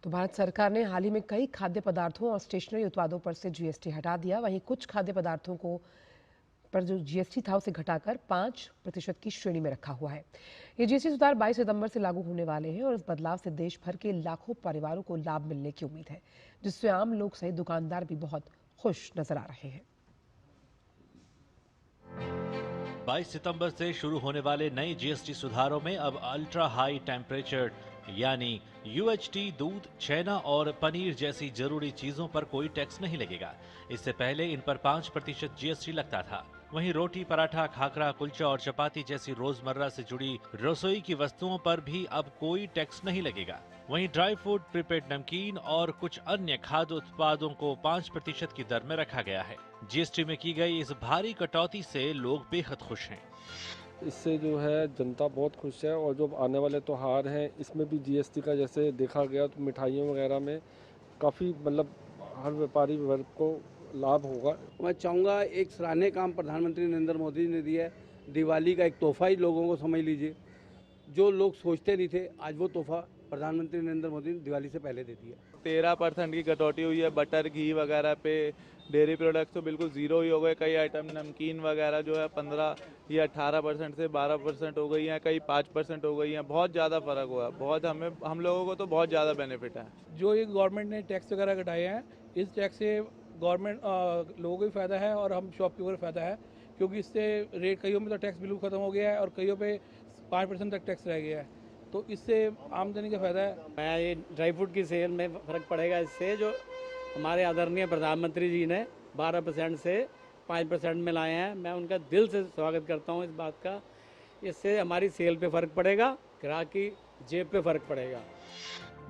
तो भारत सरकार ने हाल ही में कई खाद्य पदार्थों और स्टेशनरी उत्पादों पर से जीएसटी हटा दिया। वहीं कुछ खाद्य पदार्थों को पर जो जीएसटी था उसे घटाकर 5% की श्रेणी में रखा हुआ है। ये जीएसटी सुधार 22 सितंबर से लागू होने वाले हैं और इस बदलाव से देश भर के लाखों परिवारों को लाभ मिलने की उम्मीद है, जिससे आम लोग सहित दुकानदार भी बहुत खुश नजर आ रहे हैं। 22 सितंबर से शुरू होने वाले नए जीएसटी सुधारों में अब अल्ट्रा हाई टेम्परेचर यानी यूएचटी, दूध, छेना और पनीर जैसी जरूरी चीजों पर कोई टैक्स नहीं लगेगा। इससे पहले इन पर 5% जीएसटी लगता था। वहीं रोटी, पराठा, खाखरा, कुलचा और चपाती जैसी रोजमर्रा से जुड़ी रसोई की वस्तुओं पर भी अब कोई टैक्स नहीं लगेगा। वहीं ड्राई फ्रूट, प्रीपेड नमकीन और कुछ अन्य खाद्य उत्पादों को 5% की दर में रखा गया है। जीएसटी में की गई इस भारी कटौती से लोग बेहद खुश हैं। इससे जो है जनता बहुत खुश है और जो आने वाले त्योहार हैं इसमें भी जीएसटी का जैसे देखा गया तो मिठाइयों वगैरह में काफ़ी मतलब हर व्यापारी वर्ग को लाभ होगा। मैं चाहूँगा एक सराहनीय काम प्रधानमंत्री नरेंद्र मोदी ने दिया है। दिवाली का एक तोहफा ही लोगों को समझ लीजिए, जो लोग सोचते नहीं थे आज वो तोहफा प्रधानमंत्री नरेंद्र मोदी ने दिवाली से पहले दे दिया। 13% की कटौती हुई है बटर, घी वगैरह पे। डेयरी प्रोडक्ट्स तो बिल्कुल ज़ीरो ही हो गए। कई आइटम नमकीन वगैरह जो है 15 या 18% से 12% हो गई हैं, कई 5% हो गई हैं। बहुत ज़्यादा फ़र्क हुआ, बहुत हम लोगों को तो बहुत ज़्यादा बेनिफिट है। जो ये गवर्नमेंट ने टैक्स वगैरह घटाए हैं, इस टैक्स से गवर्नमेंट लोगों को भी फ़ायदा है और हम शॉपकीपर को फ़ायदा है, क्योंकि इससे रेट कईयों में तो टैक्स बिल्कुल ख़त्म हो गया है और कईयों पे 5% तक टैक्स रह गया है, तो इससे आमदनी का फ़ायदा है। मैं ये ड्राई फ्रूट की सेल में फ़र्क पड़ेगा इससे, जो हमारे आदरणीय प्रधानमंत्री जी ने 12% से 5% में लाए हैं। मैं उनका दिल से स्वागत करता हूँ इस बात का। इससे हमारी सेल पे फ़र्क पड़ेगा, ग्राहक की जेब पे फ़र्क पड़ेगा।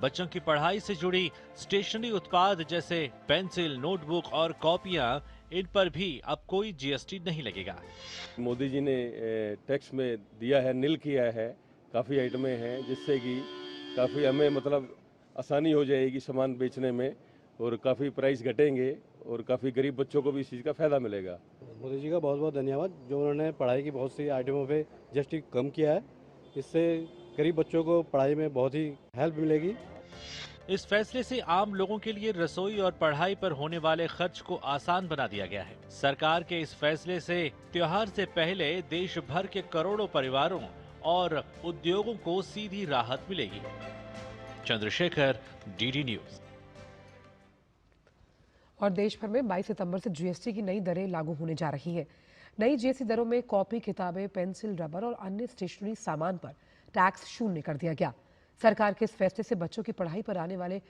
बच्चों की पढ़ाई से जुड़ी स्टेशनरी उत्पाद जैसे पेंसिल, नोटबुक और कॉपियां, इन पर भी अब कोई जीएसटी नहीं लगेगा। मोदी जी ने टैक्स में दिया है, नील किया है, काफ़ी आइटमें हैं जिससे कि काफ़ी हमें मतलब आसानी हो जाएगी सामान बेचने में और काफ़ी प्राइस घटेंगे और काफ़ी गरीब बच्चों को भी इस चीज़ का फ़ायदा मिलेगा। मोदी जी का बहुत बहुत धन्यवाद, जो उन्होंने पढ़ाई की बहुत सी आइटमों पे जीएसटी कम किया है। इससे गरीब बच्चों को पढ़ाई में बहुत ही हेल्प मिलेगी। इस फैसले से आम लोगों के लिए रसोई और पढ़ाई पर होने वाले खर्च को आसान बना दिया गया है। सरकार के इस फैसले से त्योहार से पहले देश भर के करोड़ों परिवारों और उद्योगों को सीधी राहत मिलेगी। Chandrashekhar, DD news. और देश भर में 22 सितंबर से जीएसटी की नई दरें लागू होने जा रही हैं। नई जीएसटी दरों में कॉपी, किताबें, पेंसिल, रबर और अन्य स्टेशनरी सामान पर टैक्स शून्य कर दिया गया। सरकार के इस फैसले से बच्चों की पढ़ाई पर आने वाले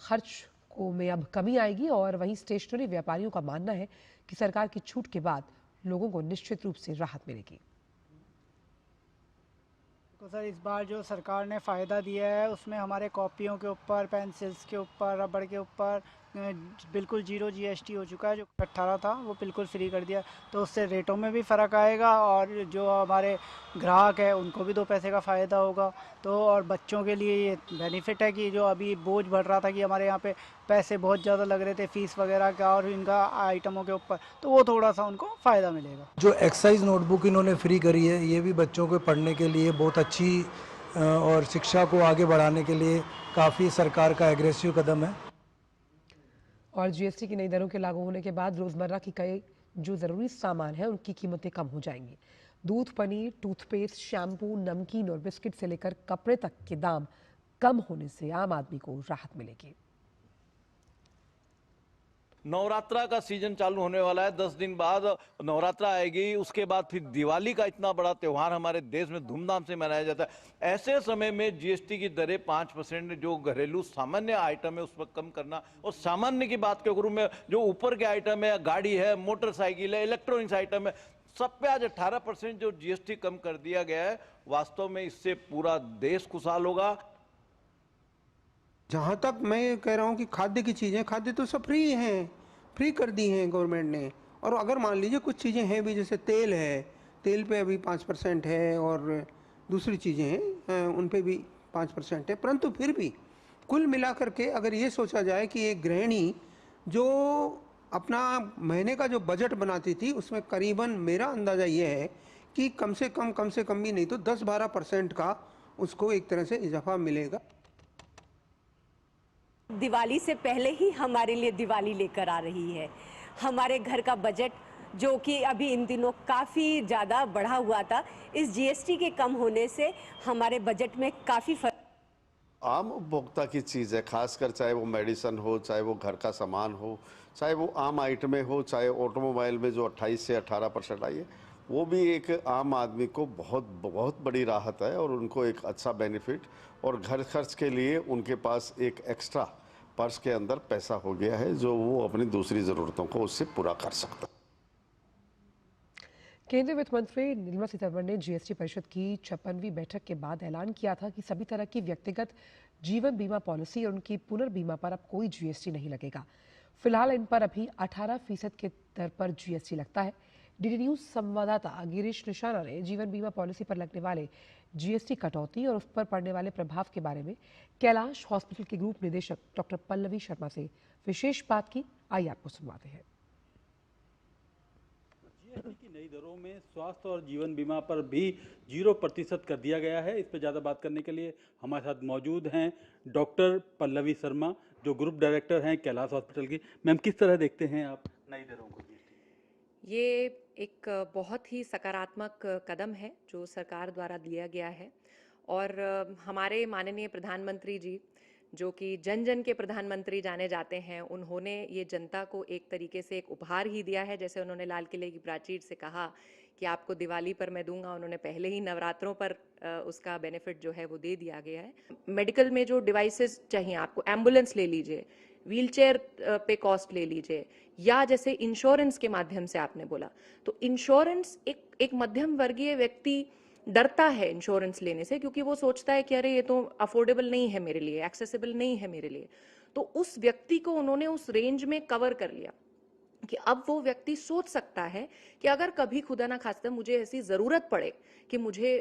खर्च को में अब कमी आएगी और वहीं स्टेशनरी व्यापारियों का मानना है कि सरकार की छूट के बाद लोगों को निश्चित रूप से राहत मिलेगी। तो सर, इस बार जो सरकार ने फ़ायदा दिया है उसमें हमारे कॉपियों के ऊपर, पेंसिल्स के ऊपर, रबड़ के ऊपर बिल्कुल जीरो जीएसटी हो चुका है। जो 18 था वो बिल्कुल फ्री कर दिया, तो उससे रेटों में भी फ़र्क आएगा और जो हमारे ग्राहक है उनको भी 2 पैसे का फ़ायदा होगा। तो और बच्चों के लिए ये बेनिफिट है कि जो अभी बोझ बढ़ रहा था कि हमारे यहाँ पे पैसे बहुत ज़्यादा लग रहे थे फीस वगैरह का और इनका आइटमों के ऊपर, तो वो थोड़ा सा उनको फ़ायदा मिलेगा। जो एक्सरसाइज नोटबुक इन्होंने फ्री करी है, ये भी बच्चों को पढ़ने के लिए बहुत अच्छी और शिक्षा को आगे बढ़ाने के लिए काफ़ी सरकार का एग्रेसिव कदम है। और जीएसटी की नई दरों के लागू होने के बाद रोजमर्रा की कई जो जरूरी सामान है उनकी कीमतें कम हो जाएंगी। दूध, पनीर, टूथपेस्ट, शैम्पू, नमकीन और बिस्किट से लेकर कपड़े तक के दाम कम होने से आम आदमी को राहत मिलेगी। नवरात्रा का सीजन चालू होने वाला है। 10 दिन बाद नवरात्रा आएगी, उसके बाद फिर दिवाली का इतना बड़ा त्योहार हमारे देश में धूमधाम से मनाया जाता है। ऐसे समय में जीएसटी की दरें 5% जो घरेलू सामान्य आइटम है उस पर कम करना, और सामान्य की बात करूं मैं, जो ऊपर के आइटम है, गाड़ी है, मोटरसाइकिल है, इलेक्ट्रॉनिक्स आइटम है, सब पे आज 18% जो जीएसटी कम कर दिया गया है। वास्तव में इससे पूरा देश खुशहाल होगा। जहाँ तक मैं कह रहा हूँ कि खाद्य की चीज़ें, खाद्य तो सब फ्री हैं, फ्री कर दी हैं गवर्नमेंट ने। और अगर मान लीजिए कुछ चीज़ें हैं भी, जैसे तेल है, तेल पे अभी 5% है और दूसरी चीज़ें हैं उन पे भी 5% है, परंतु फिर भी कुल मिलाकर के अगर ये सोचा जाए कि एक गृहिणी जो अपना महीने का जो बजट बनाती थी उसमें करीबन मेरा अंदाज़ा ये है कि कम से कम भी नहीं तो 10-12% का उसको एक तरह से इजाफा मिलेगा। दिवाली से पहले ही हमारे लिए दिवाली लेकर आ रही है। हमारे घर का बजट जो कि अभी इन दिनों काफ़ी ज़्यादा बढ़ा हुआ था, इस जीएसटी के कम होने से हमारे बजट में काफ़ी फर्क। आम उपभोक्ता की चीज़ है, खासकर चाहे वो मेडिसन हो, चाहे वो घर का सामान हो, चाहे वो आम आइटमें हो, चाहे ऑटोमोबाइल में जो 28 से 18% आई है, वो भी एक आम आदमी को बहुत बड़ी राहत है और उनको एक अच्छा बेनिफिट, और घर खर्च के लिए उनके पास एक एक्स्ट्रा पर्स के अंदर पैसा हो गया है जो वो अपनी दूसरी ज़रूरतों को उससे पूरा कर सकता है। केंद्रीय वित्त मंत्री निर्मला सीतारमण ने जीएसटी परिषद की 56वीं बैठक के बाद ऐलान किया था कि सभी तरह की व्यक्तिगत जीवन बीमा पॉलिसी और उनकी पुनर्बीमा पर अब कोई जीएसटी नहीं लगेगा। फिलहाल इन पर अभी 18% के दर पर जीएसटी लगता है। डीडी न्यूज संवाददाता गिरीश निशाना ने जीवन बीमा पॉलिसी पर लगने वाले जीएसटी कटौती और उस पर पड़ने वाले प्रभाव के बारे में कैलाश हॉस्पिटल के ग्रुप निदेशक डॉक्टर पल्लवी शर्मा से विशेष बात की। आइए आपको सुनवाते हैं। जीएसटी की नई दरों में स्वास्थ्य और जीवन बीमा पर भी 0% कर दिया गया है। इस पर ज़्यादा बात करने के लिए हमारे साथ मौजूद हैं डॉक्टर पल्लवी शर्मा, जो ग्रुप डायरेक्टर हैं कैलाश हॉस्पिटल की। मैम, किस तरह देखते हैं आप नई दरों को? ये एक बहुत ही सकारात्मक कदम है जो सरकार द्वारा लिया गया है, और हमारे माननीय प्रधानमंत्री जी, जो कि जन जन के प्रधानमंत्री जाने जाते हैं, उन्होंने ये जनता को एक तरीके से एक उपहार ही दिया है। जैसे उन्होंने लाल किले की प्राचीर से कहा कि आपको दिवाली पर मैं दूंगा, उन्होंने पहले ही नवरात्रों पर उसका बेनिफिट जो है वो दे दिया गया है। मेडिकल में जो डिवाइसेस चाहिए आपको, एम्बुलेंस ले लीजिए, व्हीलचेयर पे कॉस्ट ले लीजिए, या जैसे इंश्योरेंस के माध्यम से आपने बोला, तो इंश्योरेंस एक मध्यम वर्गीय व्यक्ति डरता है इंश्योरेंस लेने से, क्योंकि वो सोचता है कि अरे ये तो अफोर्डेबल नहीं है मेरे लिए, एक्सेसिबल नहीं है मेरे लिए। तो उस व्यक्ति को उन्होंने उस रेंज में कवर कर लिया कि अब वो व्यक्ति सोच सकता है कि अगर कभी खुदा ना खास्ता मुझे ऐसी ज़रूरत पड़े कि मुझे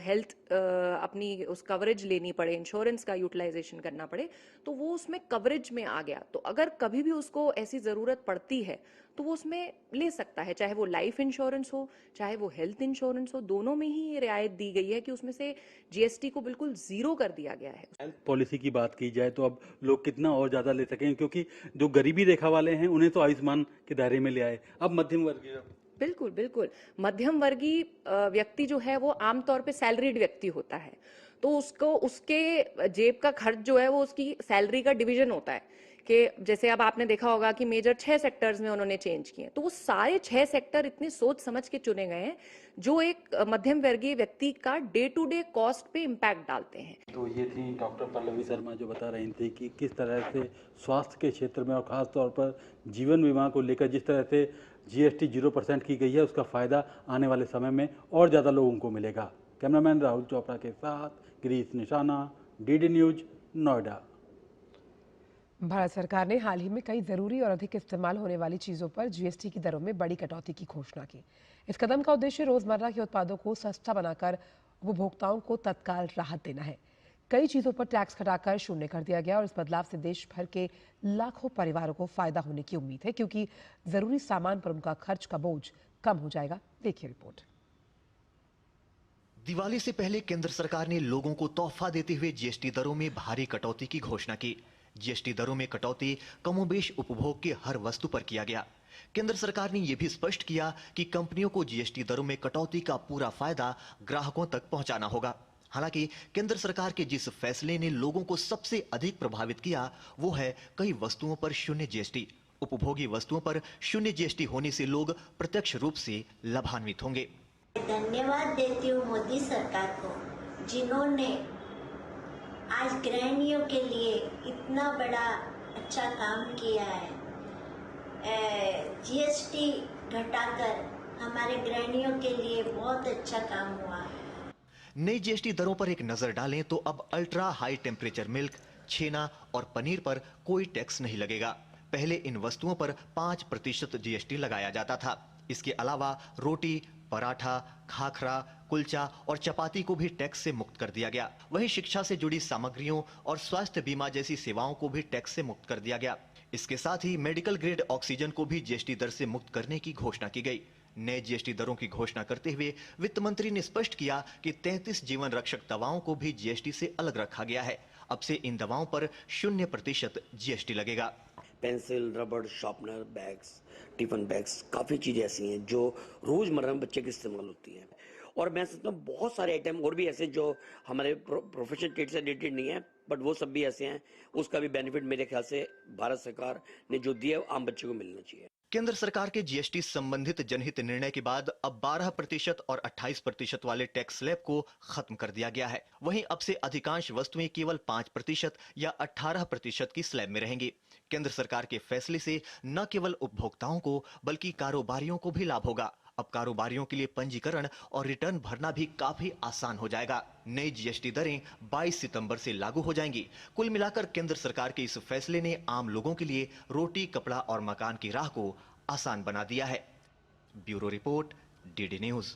हेल्थ अपनी उस कवरेज लेनी पड़े, इंश्योरेंस का यूटिलाइजेशन करना पड़े, तो वो उसमें कवरेज में आ गया। तो अगर कभी भी उसको ऐसी ज़रूरत पड़ती है तो वो उसमें ले सकता है, चाहे वो लाइफ इंश्योरेंस हो, चाहे वो हेल्थ इंश्योरेंस हो, दोनों में ही ये रियायत दी गई है कि उसमें से जीएसटी को बिल्कुल ज़ीरो कर दिया गया है। हेल्थ पॉलिसी की बात की जाए तो अब लोग कितना और ज़्यादा ले सकें, क्योंकि जो गरीबी रेखा वाले हैं उन्हें तो आयुष्मान के दायरे में ले आए, अब मध्यम वर्गीय। बिल्कुल बिल्कुल, मध्यम वर्गीय व्यक्ति जो है वो आमतौर पे सैलरीड व्यक्ति होता है, तो उसको उसके जेब का खर्च जो है वो उसकी सैलरी का डिवीजन होता है। कि जैसे अब आपने देखा होगा कि मेजर 6 सेक्टर्स में उन्होंने चेंज किए, तो वो सारे 6 सेक्टर इतने सोच समझ के चुने गए हैं जो एक मध्यम वर्गीय व्यक्ति का डे टू डे कॉस्ट पे इम्पैक्ट डालते हैं। तो ये थी डॉक्टर पल्लवी शर्मा जो बता रही थी कि किस तरह से स्वास्थ्य के क्षेत्र में और खास तौर पर जीवन बीमा को लेकर जिस तरह से जीएसटी 0% की गई है, उसका फायदा आने वाले समय में और ज़्यादा लोगों को मिलेगा। कैमरामैन राहुल चोपड़ा के साथ गिरीश निशाना, डीडी न्यूज, नोएडा। भारत सरकार ने हाल ही में कई जरूरी और अधिक इस्तेमाल होने वाली चीजों पर जीएसटी की दरों में बड़ी कटौती की घोषणा की। इस कदम का उद्देश्य रोजमर्रा के उत्पादों को सस्ता बनाकर उपभोक्ताओं को तत्काल राहत देना है। कई चीजों पर टैक्स घटाकर शून्य कर दिया गया और इस बदलाव से देश भर के लाखों परिवारों को फायदा होने की उम्मीद है, क्योंकि जरूरी सामान पर उनका खर्च का बोझ कम हो जाएगा। देखिए रिपोर्ट। दिवाली से पहले केंद्र सरकार ने लोगों को तोहफा देते हुए जीएसटी दरों में भारी कटौती की घोषणा की। जीएसटी दरों में कटौती कमोबेश उपभोग के हर वस्तु पर किया गया। केंद्र सरकार ने यह भी स्पष्ट किया कि कंपनियों को जीएसटी दरों में कटौती का पूरा फायदा ग्राहकों तक पहुंचाना होगा। हालांकि केंद्र सरकार के जिस फैसले ने लोगों को सबसे अधिक प्रभावित किया वो है कई वस्तुओं पर शून्य जीएसटी। उपभोगी वस्तुओं पर शून्य जीएसटी होने से लोग प्रत्यक्ष रूप से लाभान्वित होंगे। धन्यवाद देती हूँ मोदी सरकार को, जिन्होंने आज गृहिणियों के लिए इतना बड़ा अच्छा काम किया है। जीएसटी घटाकर हमारे गृहिणियों के लिए बहुत अच्छा काम हुआ है। नई जीएसटी दरों पर एक नजर डालें तो अब अल्ट्रा हाई टेम्परेचर मिल्क, छेना और पनीर पर कोई टैक्स नहीं लगेगा। पहले इन वस्तुओं पर 5% जीएसटी लगाया जाता था। इसके अलावा रोटी, पराठा, खाखरा, कुलचा और चपाती को भी टैक्स से मुक्त कर दिया गया। वहीं शिक्षा से जुड़ी सामग्रियों और स्वास्थ्य बीमा जैसी सेवाओं को भी टैक्स से मुक्त कर दिया गया। इसके साथ ही मेडिकल ग्रेड ऑक्सीजन को भी जीएसटी दर से मुक्त करने की घोषणा की गई। नए जीएसटी दरों की घोषणा करते हुए वित्त मंत्री ने स्पष्ट किया कि 33 जीवन रक्षक दवाओं को भी जीएसटी से अलग रखा गया है। अब से इन दवाओं पर 0% GST लगेगा। पेंसिल, रबड़, शार्पनर, बैग्स, टिफिन बैग्स, काफ़ी चीज़ें ऐसी हैं जो रोज़मर्रा में बच्चे की इस्तेमाल होती हैं। और मैं समझता हूँ बहुत सारे आइटम और भी ऐसे जो हमारे प्रोफेशनल ट्रेड से रिलेटेड नहीं है, बट वो सब भी ऐसे हैं, उसका भी बेनिफिट मेरे ख्याल से भारत सरकार ने जो दिया है आम बच्चे को मिलना चाहिए। केंद्र सरकार के GST संबंधित जनहित निर्णय के बाद अब 12% और 28% वाले टैक्स स्लैब को खत्म कर दिया गया है। वहीं अब से अधिकांश वस्तुएं केवल 5% या 18% की स्लैब में रहेंगी। केंद्र सरकार के फैसले से न केवल उपभोक्ताओं को बल्कि कारोबारियों को भी लाभ होगा। अब कारोबारियों के लिए पंजीकरण और रिटर्न भरना भी काफी आसान हो जाएगा। नई GST दरें 22 सितंबर से लागू हो जाएंगी। कुल मिलाकर केंद्र सरकार के इस फैसले ने आम लोगों के लिए रोटी, कपड़ा और मकान की राह को आसान बना दिया है। Bureau report, DD news.